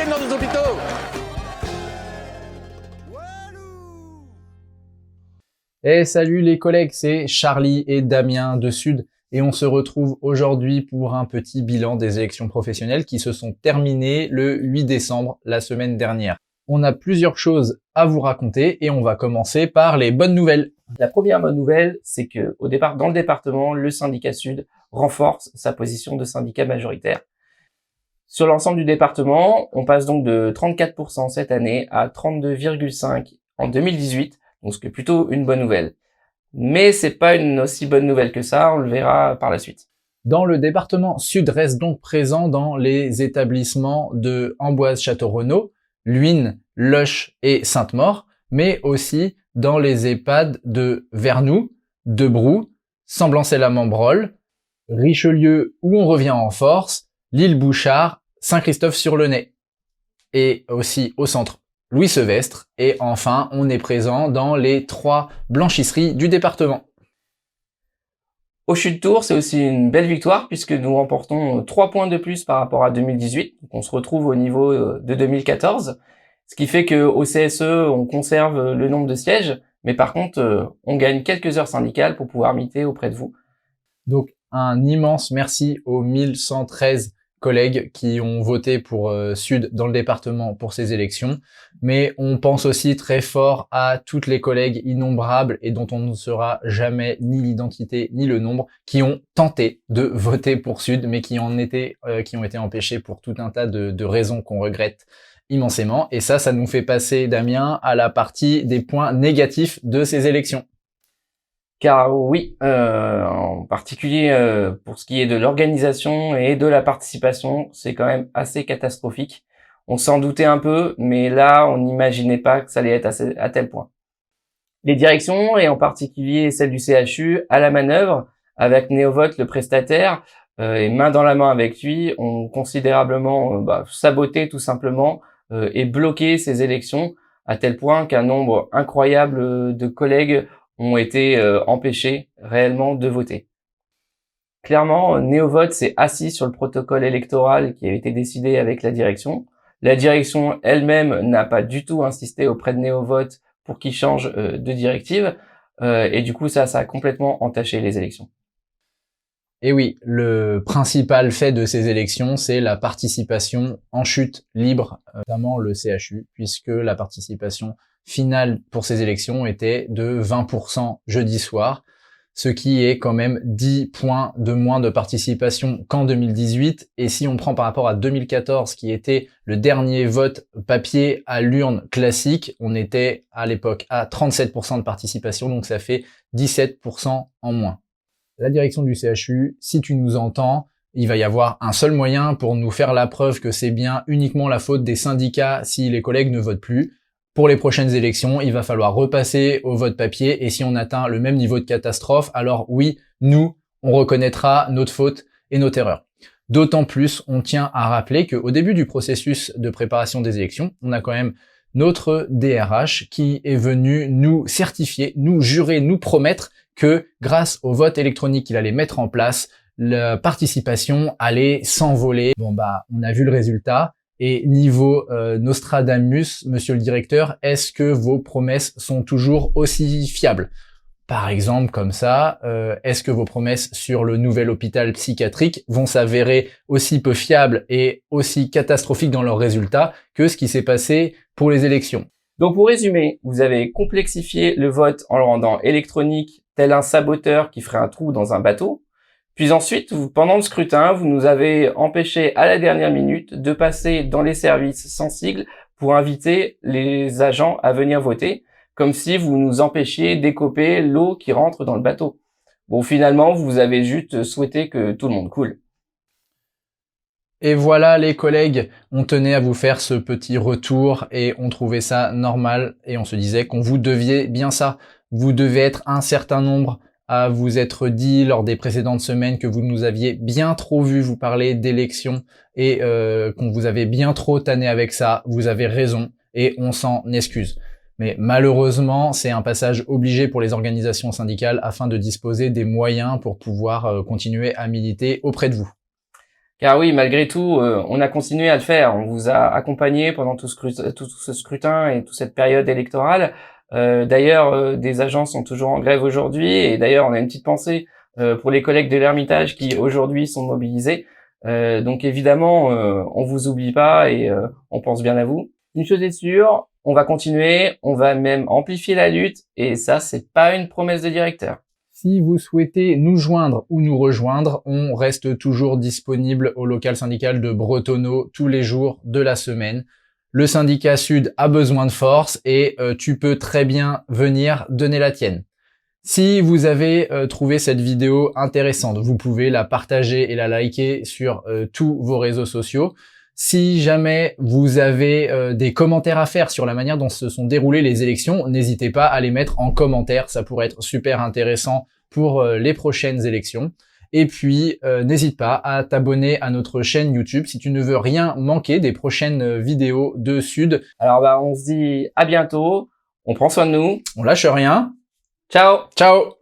péter dans nos hôpitaux. Et salut les collègues, c'est Charlie et Damien de Sud et on se retrouve aujourd'hui pour un petit bilan des élections professionnelles qui se sont terminées le 8 décembre, la semaine dernière. On a plusieurs choses à vous raconter et on va commencer par les bonnes nouvelles. La première bonne nouvelle, c'est que dans le département, le syndicat Sud renforce sa position de syndicat majoritaire. Sur l'ensemble du département, on passe donc de 34% cette année à 32,5% en 2018, donc ce qui est plutôt une bonne nouvelle. Mais c'est pas une aussi bonne nouvelle que ça, on le verra par la suite. Dans le département Sud reste donc présent dans les établissements de Amboise-Château-Renaud, Luynes, Loches et Sainte-Maure, mais aussi dans les EHPAD de Vernoux, Debrou, Semblancey-la-Membrolle, Richelieu où on revient en force, l'île Bouchard, Saint-Christophe-sur-le-Nez, et aussi au centre Louis-Sevestre, et enfin on est présent dans les 3 blanchisseries du département. Au Chutes-Tours, c'est aussi une belle victoire puisque nous remportons 3 points de plus par rapport à 2018. Donc on se retrouve au niveau de 2014, ce qui fait qu'au CSE, on conserve le nombre de sièges, mais par contre, on gagne quelques heures syndicales pour pouvoir militer auprès de vous. Donc un immense merci aux 1113 collègues qui ont voté pour Sud dans le département pour ces élections, mais on pense aussi très fort à toutes les collègues innombrables et dont on ne saura jamais ni l'identité ni le nombre, qui ont tenté de voter pour Sud, mais qui ont été empêchés pour tout un tas de raisons qu'on regrette immensément. Et ça nous fait passer, Damien, à la partie des points négatifs de ces élections. Car oui, en particulier pour ce qui est de l'organisation et de la participation, c'est quand même assez catastrophique. On s'en doutait un peu, mais là, on n'imaginait pas que ça allait être à tel point. Les directions, et en particulier celle du CHU, à la manœuvre, avec Néovote, le prestataire, et main dans la main avec lui, ont considérablement saboté tout simplement et bloqué ces élections, à tel point qu'un nombre incroyable de collègues ont été empêchés réellement de voter. Clairement, Néovote s'est assis sur le protocole électoral qui avait été décidé avec la direction. La direction elle-même n'a pas du tout insisté auprès de Néovote pour qu'il change de directive. Et du coup, ça a complètement entaché les élections. Et oui, le principal fait de ces élections, c'est la participation en chute libre, notamment le CHU, puisque la participation finale pour ces élections était de 20% jeudi soir, ce qui est quand même 10 points de moins de participation qu'en 2018. Et si on prend par rapport à 2014, qui était le dernier vote papier à l'urne classique, on était à l'époque à 37% de participation, donc ça fait 17% en moins. La direction du CHU, si tu nous entends, il va y avoir un seul moyen pour nous faire la preuve que c'est bien uniquement la faute des syndicats si les collègues ne votent plus. Pour les prochaines élections, il va falloir repasser au vote papier et si on atteint le même niveau de catastrophe, alors oui, nous, on reconnaîtra notre faute et notre erreur. D'autant plus, on tient à rappeler qu'au début du processus de préparation des élections, on a quand même notre DRH qui est venu nous certifier, nous jurer, nous promettre que grâce au vote électronique qu'il allait mettre en place, la participation allait s'envoler. Bon on a vu le résultat. Et niveau Nostradamus, monsieur le directeur, est-ce que vos promesses sont toujours aussi fiables? Par exemple, comme ça, est-ce que vos promesses sur le nouvel hôpital psychiatrique vont s'avérer aussi peu fiables et aussi catastrophiques dans leurs résultats que ce qui s'est passé pour les élections? Donc pour résumer, vous avez complexifié le vote en le rendant électronique, tel un saboteur qui ferait un trou dans un bateau. Puis ensuite, pendant le scrutin, vous nous avez empêché à la dernière minute de passer dans les services sans sigle pour inviter les agents à venir voter, comme si vous nous empêchiez d'écoper l'eau qui rentre dans le bateau. Bon, finalement, vous avez juste souhaité que tout le monde coule. Et voilà les collègues, on tenait à vous faire ce petit retour et on trouvait ça normal et on se disait qu'on vous deviez bien ça. Vous devez être un certain nombre à vous être dit lors des précédentes semaines que vous nous aviez bien trop vu vous parler d'élections et qu'on vous avait bien trop tanné avec ça. Vous avez raison et on s'en excuse. Mais malheureusement, c'est un passage obligé pour les organisations syndicales afin de disposer des moyens pour pouvoir continuer à militer auprès de vous. Car oui, malgré tout, on a continué à le faire. On vous a accompagné pendant tout ce scrutin et toute cette période électorale. D'ailleurs, des agents sont toujours en grève aujourd'hui. Et d'ailleurs, on a une petite pensée pour les collègues de l'Ermitage qui aujourd'hui sont mobilisés. Donc évidemment, on vous oublie pas et on pense bien à vous. Une chose est sûre, on va continuer, on va même amplifier la lutte. Et ça, c'est pas une promesse de directeur. Si vous souhaitez nous joindre ou nous rejoindre, on reste toujours disponible au local syndical de Bretonneau tous les jours de la semaine. Le syndicat Sud a besoin de force et tu peux très bien venir donner la tienne. Si vous avez trouvé cette vidéo intéressante, vous pouvez la partager et la liker sur tous vos réseaux sociaux. Si jamais vous avez des commentaires à faire sur la manière dont se sont déroulées les élections, n'hésitez pas à les mettre en commentaire, ça pourrait être super intéressant pour les prochaines élections. Et puis, n'hésite pas à t'abonner à notre chaîne YouTube si tu ne veux rien manquer des prochaines vidéos de Sud. Alors on se dit à bientôt, on prend soin de nous. On lâche rien. Ciao. Ciao.